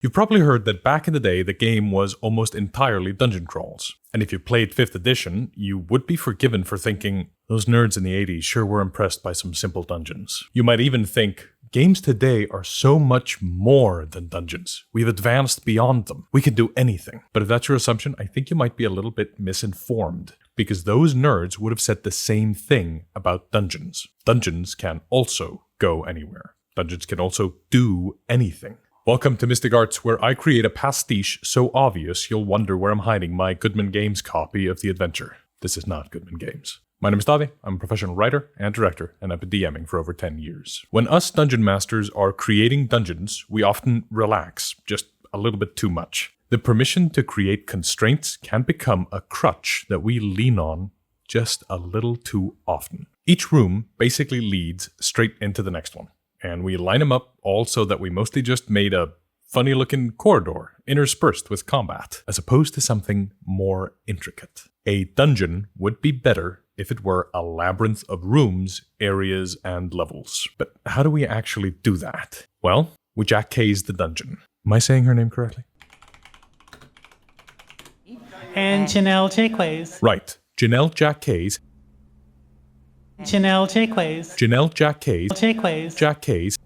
You've probably heard that back in the day, the game was almost entirely dungeon crawls. And if you played 5th edition, you would be forgiven for thinking, those nerds in the 80s sure were impressed by some simple dungeons. You might even think, games today are so much more than dungeons. We've advanced beyond them. We can do anything. But if that's your assumption, I think you might be a little bit misinformed, because those nerds would have said the same thing about dungeons. Dungeons can also go anywhere. Dungeons can also do anything. Welcome to Mystic Arts, where I create a pastiche so obvious you'll wonder where I'm hiding my Goodman Games copy of the adventure. This is not Goodman Games. My name is Daði, I'm a professional writer and director, and I've been DMing for over 10 years. When us dungeon masters are creating dungeons, we often relax, just a little bit too much. The permission to create constraints can become a crutch that we lean on just a little too often. Each room basically leads straight into the next one, and we line them up all so that we mostly just made a funny-looking corridor interspersed with combat, as opposed to something more intricate. A dungeon would be better if it were a labyrinth of rooms, areas, and levels. But how do we actually do that? Well, we Jaquays the dungeon. Am I saying her name correctly? And Jennell Jaquays. Right. Jennell Jaquays. Jennell Jaquays. Jennell Jaquays. Jaquays. Jaquays.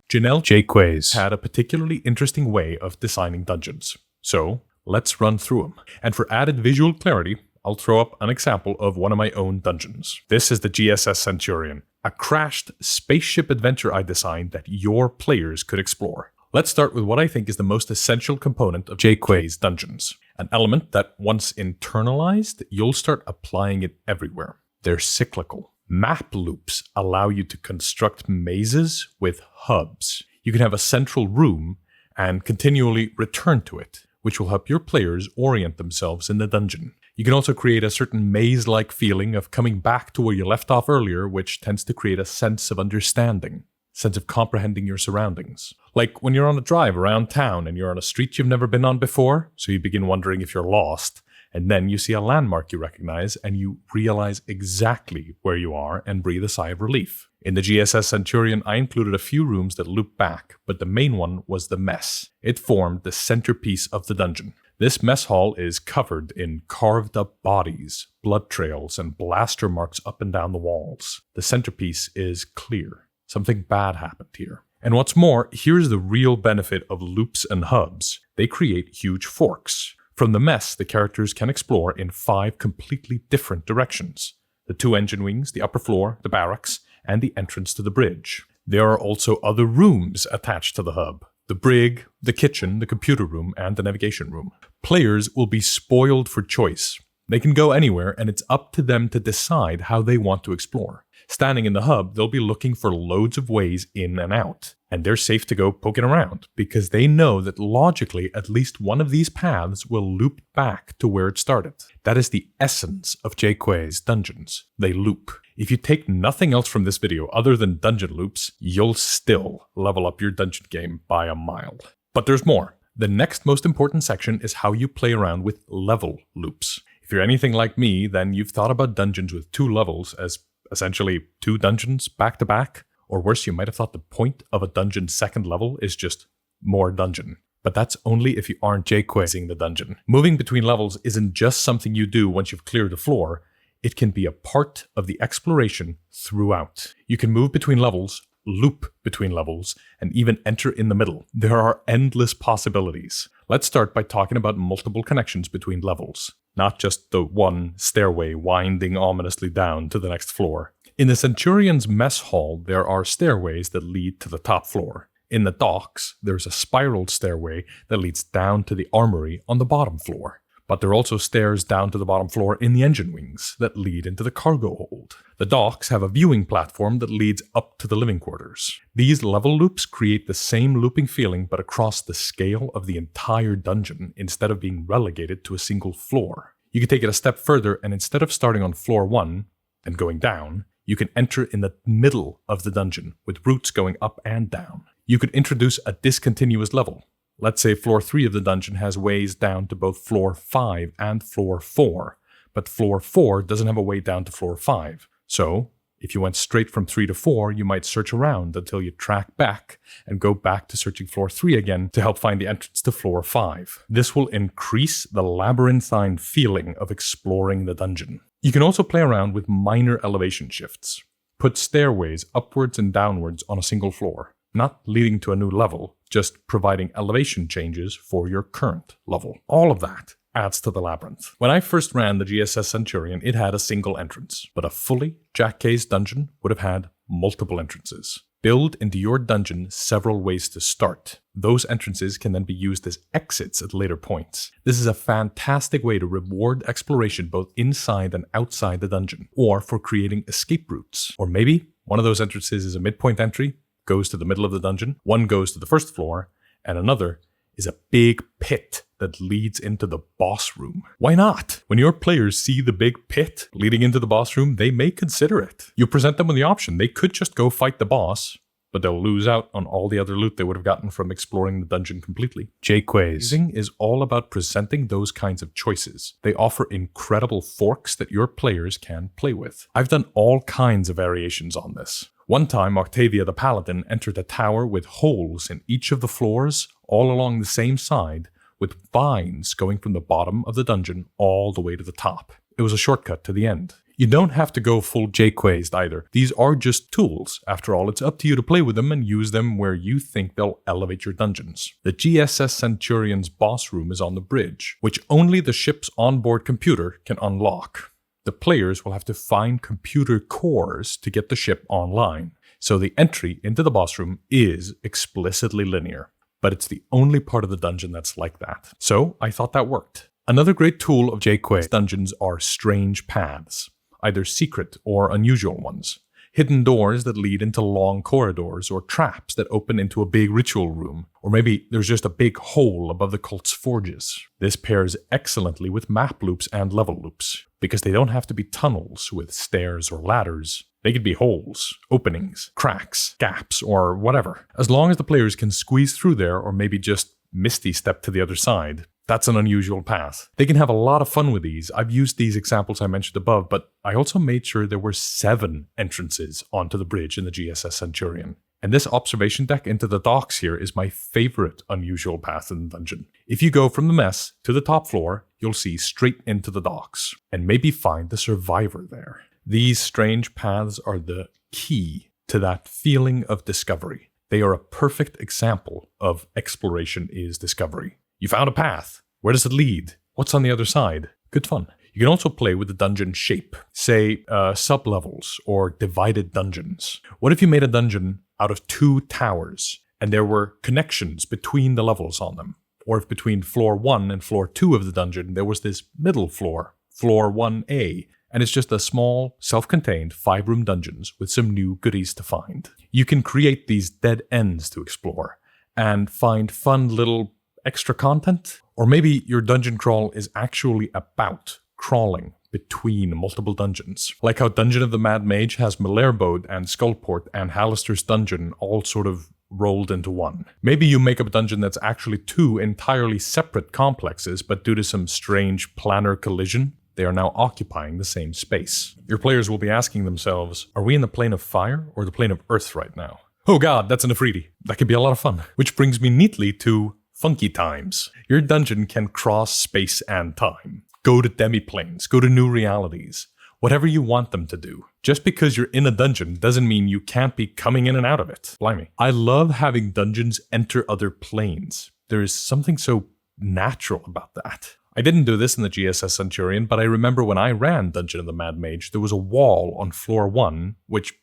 Jennell Jaquays had a particularly interesting way of designing dungeons. So, let's run through them. And for added visual clarity, I'll throw up an example of one of my own dungeons. This is the GSS Centurion, a crashed spaceship adventure I designed that your players could explore. Let's start with what I think is the most essential component of Jaquays Dungeons, an element that once internalized, you'll start applying it everywhere. They're cyclical. Map loops allow you to construct mazes with hubs. You can have a central room and continually return to it, which will help your players orient themselves in the dungeon. You can also create a certain maze-like feeling of coming back to where you left off earlier, which tends to create a sense of understanding, sense of comprehending your surroundings. Like when you're on a drive around town and you're on a street you've never been on before, so you begin wondering if you're lost, and then you see a landmark you recognize and you realize exactly where you are and breathe a sigh of relief. In the GSS Centurion, I included a few rooms that loop back, but the main one was the mess. It formed the centerpiece of the dungeon. This mess hall is covered in carved up bodies, blood trails, and blaster marks up and down the walls. The centerpiece is clear. Something bad happened here. And what's more, here's the real benefit of loops and hubs. They create huge forks. From the mess, the characters can explore in 5 completely different directions. The 2 engine wings, the upper floor, the barracks, and the entrance to the bridge. There are also other rooms attached to the hub. The brig, the kitchen, the computer room, and the navigation room. Players will be spoiled for choice. They can go anywhere, and it's up to them to decide how they want to explore. Standing in the hub, they'll be looking for loads of ways in and out. And they're safe to go poking around, because they know that logically at least one of these paths will loop back to where it started. That is the essence of Jaquays Dungeons. They loop. If you take nothing else from this video other than dungeon loops, you'll still level up your dungeon game by a mile. But there's more. The next most important section is how you play around with level loops. If you're anything like me, then you've thought about dungeons with 2 levels as essentially 2 dungeons back to back. Or worse, you might have thought the point of a dungeon's second level is just more dungeon. But that's only if you aren't Jaquaysing the dungeon. Moving between levels isn't just something you do once you've cleared the floor. It can be a part of the exploration throughout. You can move between levels, loop between levels, and even enter in the middle. There are endless possibilities. Let's start by talking about multiple connections between levels, not just the one stairway winding ominously down to the next floor. In the Centurion's mess hall, there are stairways that lead to the top floor. In the docks, there's a spiraled stairway that leads down to the armory on the bottom floor. But there are also stairs down to the bottom floor in the engine wings that lead into the cargo hold. The docks have a viewing platform that leads up to the living quarters. These level loops create the same looping feeling but across the scale of the entire dungeon instead of being relegated to a single floor. You can take it a step further, and instead of starting on floor 1 and going down, you can enter in the middle of the dungeon with routes going up and down. You could introduce a discontinuous level. Let's say floor 3 of the dungeon has ways down to both floor 5 and floor 4, but floor 4 doesn't have a way down to floor 5. So, If you went straight from 3 to 4, you might search around until you track back and go back to searching floor 3 again to help find the entrance to floor 5. This will increase the labyrinthine feeling of exploring the dungeon. You can also play around with minor elevation shifts. Put stairways upwards and downwards on a single floor, not leading to a new level, just providing elevation changes for your current level. All of that adds to the labyrinth. When I first ran the GSS Centurion, it had a single entrance, but a fully Jaquays dungeon would have had multiple entrances. Build into your dungeon several ways to start. Those entrances can then be used as exits at later points. This is a fantastic way to reward exploration both inside and outside the dungeon, or for creating escape routes. Or maybe one of those entrances is a midpoint entry, goes to the middle of the dungeon, one goes to the first floor, and another is a big pit that leads into the boss room. Why not? When your players see the big pit leading into the boss room, they may consider it. You present them with the option. They could just go fight the boss, but they'll lose out on all the other loot they would have gotten from exploring the dungeon completely. Jaquaysing is all about presenting those kinds of choices. They offer incredible forks that your players can play with. I've done all kinds of variations on this. One time, Octavia the Paladin entered a tower with holes in each of the floors, all along the same side, with vines going from the bottom of the dungeon all the way to the top. It was a shortcut to the end. You don't have to go full Jaquays either. These are just tools. After all, it's up to you to play with them and use them where you think they'll elevate your dungeons. The GSS Centurion's boss room is on the bridge, which only the ship's onboard computer can unlock. The players will have to find computer cores to get the ship online, so the entry into the boss room is explicitly linear. But it's the only part of the dungeon that's like that. So I thought that worked. Another great tool of Jaquays dungeons are strange paths, either secret or unusual ones. Hidden doors that lead into long corridors, or traps that open into a big ritual room, or maybe there's just a big hole above the cult's forges. This pairs excellently with map loops and level loops, because they don't have to be tunnels with stairs or ladders. They could be holes, openings, cracks, gaps, or whatever. As long as the players can squeeze through there, or maybe just misty step to the other side, that's an unusual path. They can have a lot of fun with these. I've used these examples I mentioned above, but I also made sure there were 7 entrances onto the bridge in the GSS Centurion. And this observation deck into the docks here is my favorite unusual path in the dungeon. If you go from the mess to the top floor, you'll see straight into the docks, and maybe find the survivor there. These strange paths are the key to that feeling of discovery. They are a perfect example of exploration is discovery. You found a path. Where does it lead? What's on the other side? Good fun. You can also play with the dungeon shape, say sub-levels or divided dungeons. What if you made a dungeon out of 2 towers and there were connections between the levels on them? Or if between floor 1 and floor 2 of the dungeon there was this middle floor, floor 1A, and it's just a small, self-contained 5-room dungeons with some new goodies to find. You can create these dead ends to explore and find fun little extra content. Or maybe your dungeon crawl is actually about crawling between multiple dungeons. Like how Dungeon of the Mad Mage has Malairbode and Skullport and Hallister's Dungeon all sort of rolled into one. Maybe you make up a dungeon that's actually 2 entirely separate complexes, but due to some strange planar collision, they are now occupying the same space. Your players will be asking themselves, are we in the plane of fire or the plane of earth right now? Oh god, that's an Afridi. That could be a lot of fun. Which brings me neatly to funky times. Your dungeon can cross space and time. Go to demi-planes, go to new realities, whatever you want them to do. Just because you're in a dungeon doesn't mean you can't be coming in and out of it. Blimey. I love having dungeons enter other planes. There is something so natural about that. I didn't do this in the GSS Centurion, but I remember when I ran Dungeon of the Mad Mage, there was a wall on floor 1, which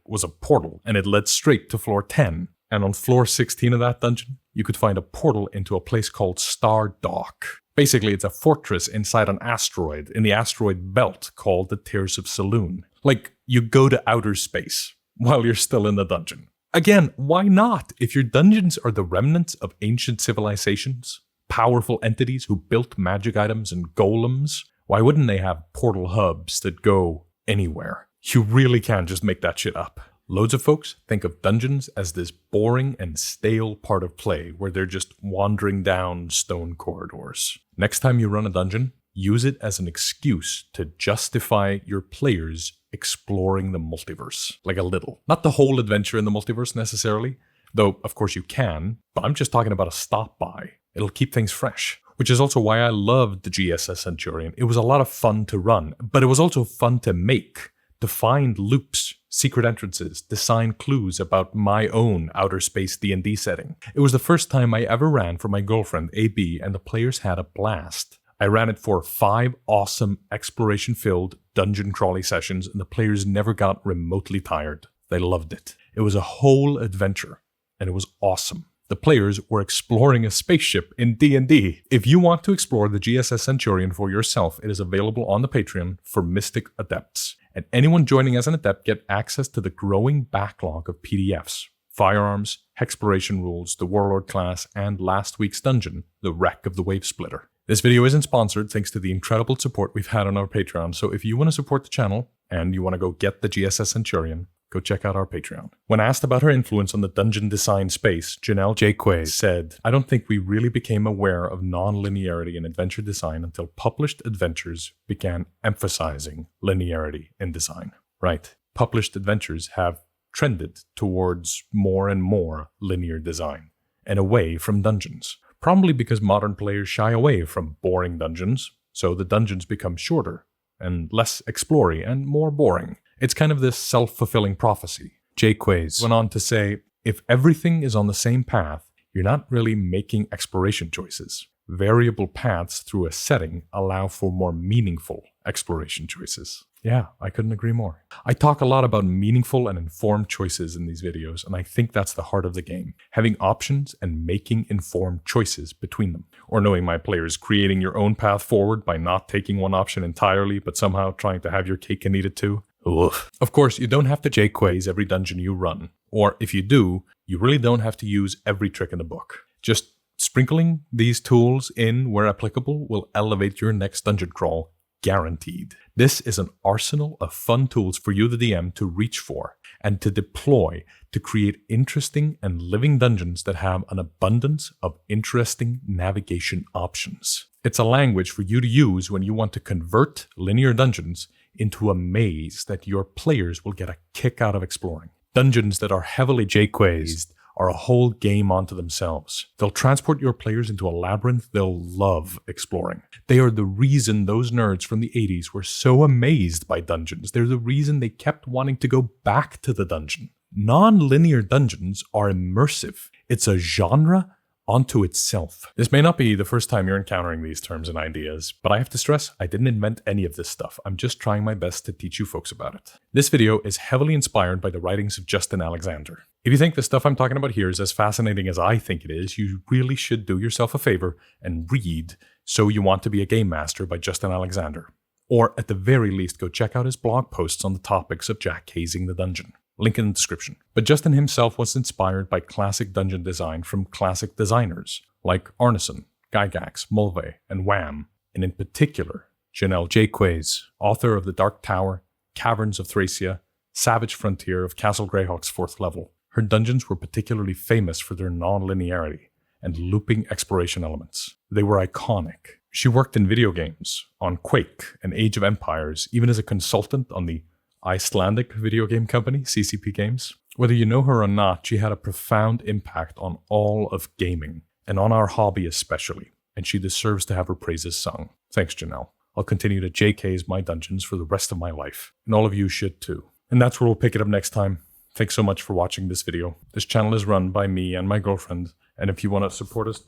was a portal, and it led straight to floor 10. And on floor 16 of that dungeon, you could find a portal into a place called Star Dock. Basically, it's a fortress inside an asteroid in the asteroid belt called the Tears of Saloon. Like, you go to outer space while you're still in the dungeon. Again, why not? If your dungeons are the remnants of ancient civilizations, powerful entities who built magic items and golems, why wouldn't they have portal hubs that go anywhere? You really can just make that shit up. Loads of folks think of dungeons as this boring and stale part of play where they're just wandering down stone corridors. Next time you run a dungeon, use it as an excuse to justify your players exploring the multiverse. Like a little. Not the whole adventure in the multiverse necessarily, though of course you can, but I'm just talking about a stop by. It'll keep things fresh. Which is also why I loved the GSS Centurion. It was a lot of fun to run, but it was also fun to make, to find loops, secret entrances, design clues about my own outer space D&D setting. It was the first time I ever ran for my girlfriend, AB, and the players had a blast. I ran it for 5 awesome exploration-filled dungeon crawly sessions, and the players never got remotely tired. They loved it. It was a whole adventure, and it was awesome. The players were exploring a spaceship in D&D. If you want to explore the GSS Centurion for yourself, it is available on the Patreon for Mystic Adepts. And anyone joining as an adept get access to the growing backlog of PDFs, firearms, hexploration rules, the Warlord class, and last week's dungeon, the Wreck of the Wave Splitter. This video isn't sponsored thanks to the incredible support we've had on our Patreon, so if you want to support the channel and you want to go get the GSS Centurion, go check out our Patreon. When asked about her influence on the dungeon design space, Jennell Jaquays said, "I don't think we really became aware of non-linearity in adventure design until published adventures began emphasizing linearity in design." Right. Published adventures have trended towards more and more linear design and away from dungeons. Probably because modern players shy away from boring dungeons, so the dungeons become shorter and less explory and more boring. It's kind of this self-fulfilling prophecy. Jaquays went on to say, if everything is on the same path, you're not really making exploration choices. Variable paths through a setting allow for more meaningful exploration choices. Yeah, I couldn't agree more. I talk a lot about meaningful and informed choices in these videos, and I think that's the heart of the game. Having options and making informed choices between them. Or knowing my players, creating your own path forward by not taking one option entirely, but somehow trying to have your cake and eat it too. Oof. Of course, you don't have to Jaquays every dungeon you run. Or if you do, you really don't have to use every trick in the book. Just sprinkling these tools in where applicable will elevate your next dungeon crawl. Guaranteed. This is an arsenal of fun tools for you, the DM, to reach for and to deploy to create interesting and living dungeons that have an abundance of interesting navigation options. It's a language for you to use when you want to convert linear dungeons into a maze that your players will get a kick out of exploring. Dungeons that are heavily Jaquaysed are a whole game unto themselves. They'll transport your players into a labyrinth they'll love exploring. They are the reason those nerds from the 80s were so amazed by dungeons. They're the reason they kept wanting to go back to the dungeon. Non-linear dungeons are immersive. It's a genre onto itself. This may not be the first time you're encountering these terms and ideas, but I have to stress, I didn't invent any of this stuff. I'm just trying my best to teach you folks about it. This video is heavily inspired by the writings of Justin Alexander. If you think the stuff I'm talking about here is as fascinating as I think it is, you really should do yourself a favor and read So You Want to Be a Game Master by Justin Alexander. Or at the very least, go check out his blog posts on the topics of Jaquaysing the Dungeon. Link in the description. But Justin himself was inspired by classic dungeon design from classic designers like Arneson, Gygax, Mulvey, and Wham, and in particular, Jennell Jaquays, author of The Dark Tower, Caverns of Thracia, Savage Frontier of Castle Greyhawk's 4th level. Her dungeons were particularly famous for their non-linearity and looping exploration elements. They were iconic. She worked in video games, on Quake and Age of Empires, even as a consultant on the Icelandic video game company, CCP Games. Whether you know her or not, she had a profound impact on all of gaming, and on our hobby especially, and she deserves to have her praises sung. Thanks, Jennell. I'll continue to Jaquays my dungeons for the rest of my life, and all of you should too. And that's where we'll pick it up next time. Thanks so much for watching this video. This channel is run by me and my girlfriend, and if you want to support us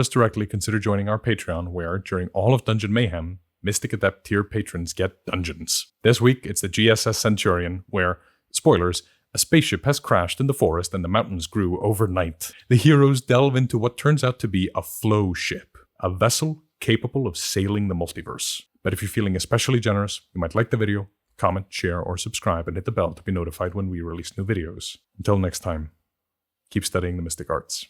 directly, consider joining our Patreon, where during all of Dungeon Mayhem, Mystic Adept tier patrons get dungeons. This week, it's the GSS Centurion, where, spoilers, a spaceship has crashed in the forest and the mountains grew overnight. The heroes delve into what turns out to be a flow ship, a vessel capable of sailing the multiverse. But if you're feeling especially generous, you might like the video, comment, share, or subscribe, and hit the bell to be notified when we release new videos. Until next time, keep studying the mystic arts.